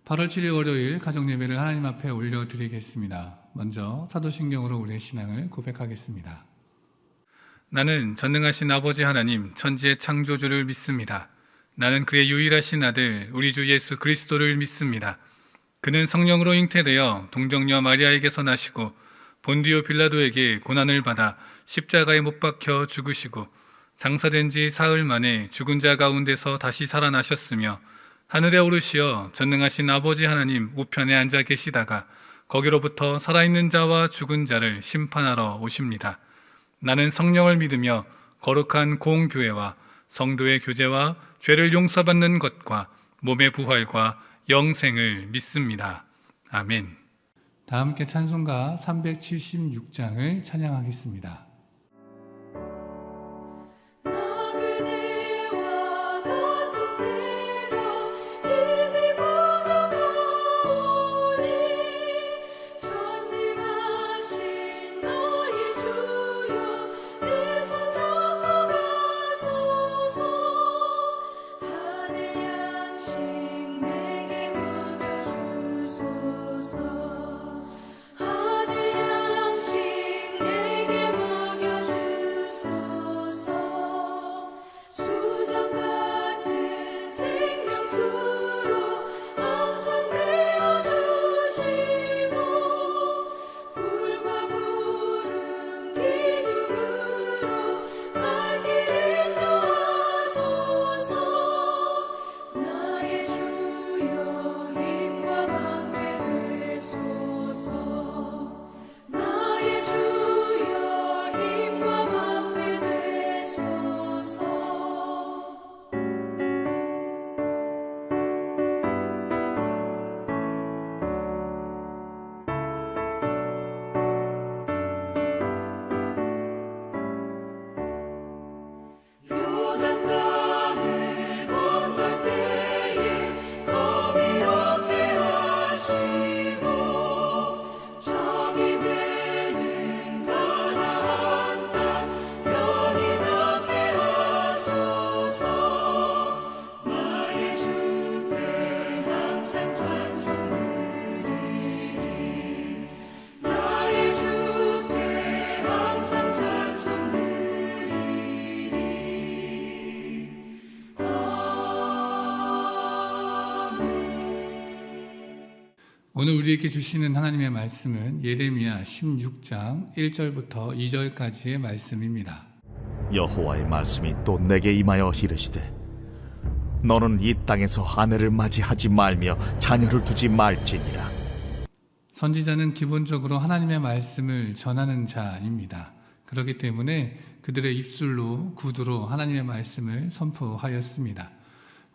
8월 7일 월요일 가정예배를 하나님 앞에 올려드리겠습니다. 먼저 사도신경으로 우리의 신앙을 고백하겠습니다. 나는 전능하신 아버지 하나님 천지의 창조주를 믿습니다. 나는 그의 유일하신 아들 우리 주 예수 그리스도를 믿습니다. 그는 성령으로 잉태되어 동정녀 마리아에게서 나시고 본디오 빌라도에게 고난을 받아 십자가에 못 박혀 죽으시고 장사된 지 사흘 만에 죽은 자 가운데서 다시 살아나셨으며 하늘에 오르시어 전능하신 아버지 하나님 우편에 앉아 계시다가 거기로부터 살아있는 자와 죽은 자를 심판하러 오십니다. 나는 성령을 믿으며 거룩한 공교회와 성도의 교제와 죄를 용서받는 것과 몸의 부활과 영생을 믿습니다. 아멘. 다 함께 찬송가 376장을 찬양하겠습니다. 오늘 우리에게 주시는 하나님의 말씀은 예레미야 16장 1절부터 2절까지의 말씀입니다. 여호와의 말씀이 또 내게 임하여 이르시되 너는 이 땅에서 아내를 맞이하지 말며 자녀를 두지 말지니라. 선지자는 기본적으로 하나님의 말씀을 전하는 자입니다. 그렇기 때문에 그들의 입술로 구두로 하나님의 말씀을 선포하였습니다.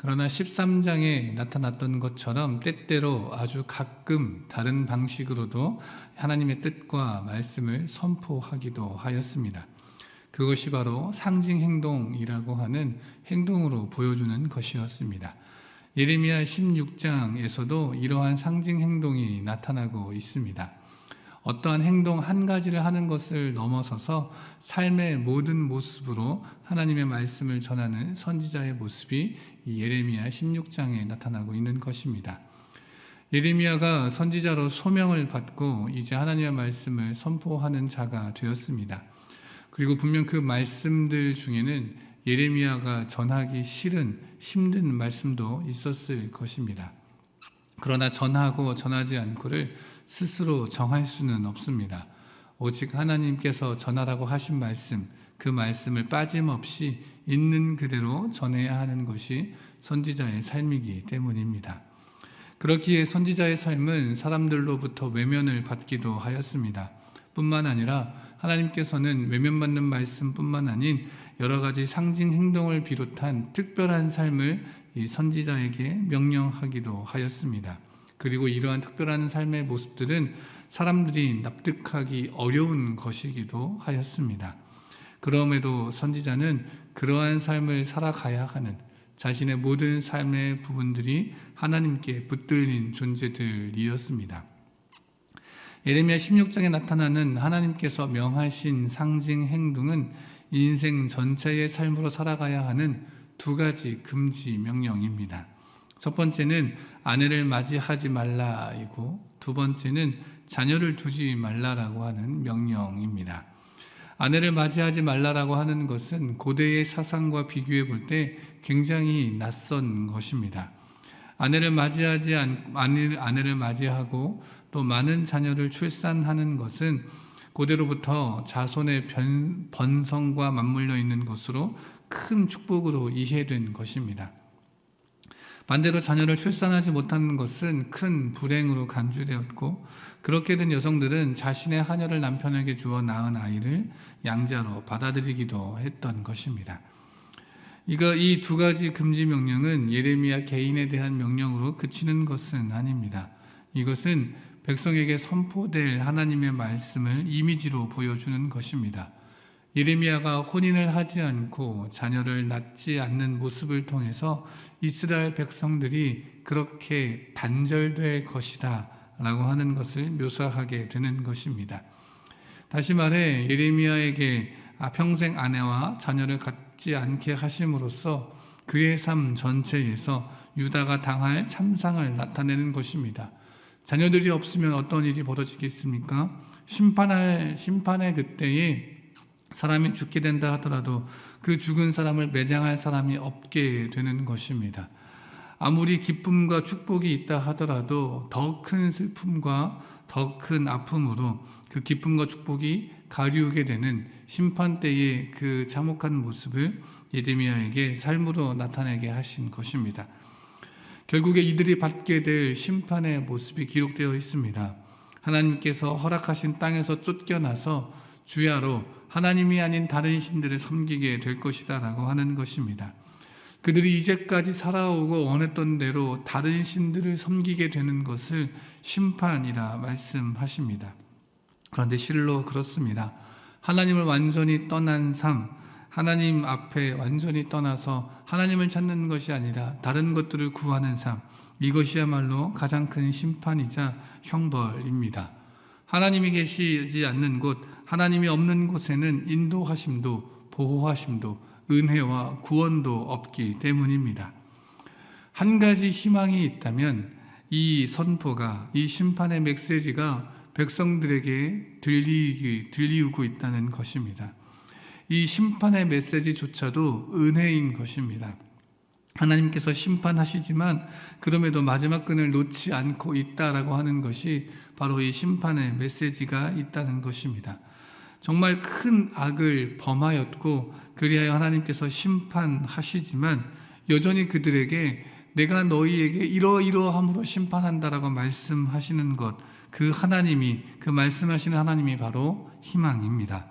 그러나 13장에 나타났던 것처럼 때때로 아주 가끔 다른 방식으로도 하나님의 뜻과 말씀을 선포하기도 하였습니다. 그것이 바로 상징 행동이라고 하는 행동으로 보여주는 것이었습니다. 예레미야 16장에서도 이러한 상징 행동이 나타나고 있습니다. 어떠한 행동 한 가지를 하는 것을 넘어서서 삶의 모든 모습으로 하나님의 말씀을 전하는 선지자의 모습이 이 예레미야 16장에 나타나고 있는 것입니다. 예레미야가 선지자로 소명을 받고 이제 하나님의 말씀을 선포하는 자가 되었습니다. 그리고 분명 그 말씀들 중에는 예레미야가 전하기 싫은 힘든 말씀도 있었을 것입니다. 그러나 전하고 전하지 않고를 스스로 정할 수는 없습니다. 오직 하나님께서 전하라고 하신 말씀, 그 말씀을 빠짐없이 있는 그대로 전해야 하는 것이 선지자의 삶이기 때문입니다. 그렇기에 선지자의 삶은 사람들로부터 외면을 받기도 하였습니다. 뿐만 아니라 하나님께서는 외면받는 말씀뿐만 아닌 여러 가지 상징 행동을 비롯한 특별한 삶을 이 선지자에게 명령하기도 하였습니다. 그리고 이러한 특별한 삶의 모습들은 사람들이 납득하기 어려운 것이기도 하였습니다. 그럼에도 선지자는 그러한 삶을 살아가야 하는 자신의 모든 삶의 부분들이 하나님께 붙들린 존재들이었습니다. 예레미야 16장에 나타나는 하나님께서 명하신 상징 행동은 인생 전체의 삶으로 살아가야 하는 두 가지 금지 명령입니다. 첫 번째는 아내를 맞이하지 말라이고 두 번째는 자녀를 두지 말라라고 하는 명령입니다. 아내를 맞이하지 말라라고 하는 것은 고대의 사상과 비교해 볼 때 굉장히 낯선 것입니다. 아내를 맞이하고 또 많은 자녀를 출산하는 것은 고대로부터 자손의 번성과 맞물려 있는 것으로 큰 축복으로 이해된 것입니다. 반대로 자녀를 출산하지 못하는 것은 큰 불행으로 간주되었고 그렇게 된 여성들은 자신의 하녀를 남편에게 주어 낳은 아이를 양자로 받아들이기도 했던 것입니다. 이 두 가지 금지 명령은 예레미야 개인에 대한 명령으로 그치는 것은 아닙니다. 이것은 백성에게 선포될 하나님의 말씀을 이미지로 보여주는 것입니다. 예레미야가 혼인을 하지 않고 자녀를 낳지 않는 모습을 통해서 이스라엘 백성들이 그렇게 단절될 것이다 라고 하는 것을 묘사하게 되는 것입니다. 다시 말해 예레미야에게 평생 아내와 자녀를 갖지 않게 하심으로써 그의 삶 전체에서 유다가 당할 참상을 나타내는 것입니다. 자녀들이 없으면 어떤 일이 벌어지겠습니까? 심판의 그때에 사람이 죽게 된다 하더라도 그 죽은 사람을 매장할 사람이 없게 되는 것입니다. 아무리 기쁨과 축복이 있다 하더라도 더 큰 슬픔과 더 큰 아픔으로 그 기쁨과 축복이 가리우게 되는 심판 때의 그 참혹한 모습을 예레미야에게 삶으로 나타내게 하신 것입니다. 결국에 이들이 받게 될 심판의 모습이 기록되어 있습니다. 하나님께서 허락하신 땅에서 쫓겨나서 주야로 하나님이 아닌 다른 신들을 섬기게 될 것이다 라고 하는 것입니다. 그들이 이제까지 살아오고 원했던 대로 다른 신들을 섬기게 되는 것을 심판이라 말씀하십니다. 그런데 실로 그렇습니다. 하나님을 완전히 떠난 삶, 하나님 앞에 완전히 떠나서 하나님을 찾는 것이 아니라 다른 것들을 구하는 삶, 이것이야말로 가장 큰 심판이자 형벌입니다. 하나님이 계시지 않는 곳, 하나님이 없는 곳에는 인도하심도 보호하심도 은혜와 구원도 없기 때문입니다. 한 가지 희망이 있다면 이 선포가, 이 심판의 메시지가 백성들에게 들리우고 있다는 것입니다. 이 심판의 메시지조차도 은혜인 것입니다. 하나님께서 심판하시지만 그럼에도 마지막 끈을 놓지 않고 있다라고 하는 것이 바로 이 심판의 메시지가 있다는 것입니다. 정말 큰 악을 범하였고 그리하여 하나님께서 심판하시지만 여전히 그들에게 내가 너희에게 이러이러함으로 심판한다라고 말씀하시는 것, 그 하나님이, 그 말씀하시는 하나님이 바로 희망입니다.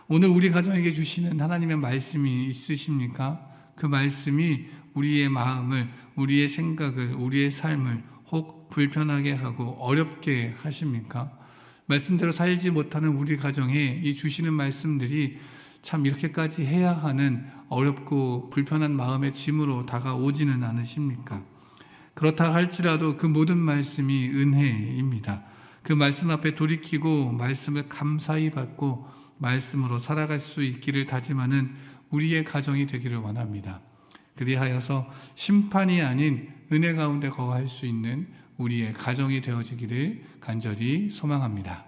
오늘 우리 가정에게 주시는 하나님의 말씀이 있으십니까? 그 말씀이 우리의 마음을, 우리의 생각을, 우리의 삶을 혹 불편하게 하고 어렵게 하십니까? 말씀대로 살지 못하는 우리 가정에 이 주시는 말씀들이 참 이렇게까지 해야 하는 어렵고 불편한 마음의 짐으로 다가오지는 않으십니까? 그렇다 할지라도 그 모든 말씀이 은혜입니다. 그 말씀 앞에 돌이키고 말씀을 감사히 받고 말씀으로 살아갈 수 있기를 다짐하는 우리의 가정이 되기를 원합니다. 그리하여서 심판이 아닌 은혜 가운데 거할 수 있는 우리의 가정이 되어지기를 간절히 소망합니다.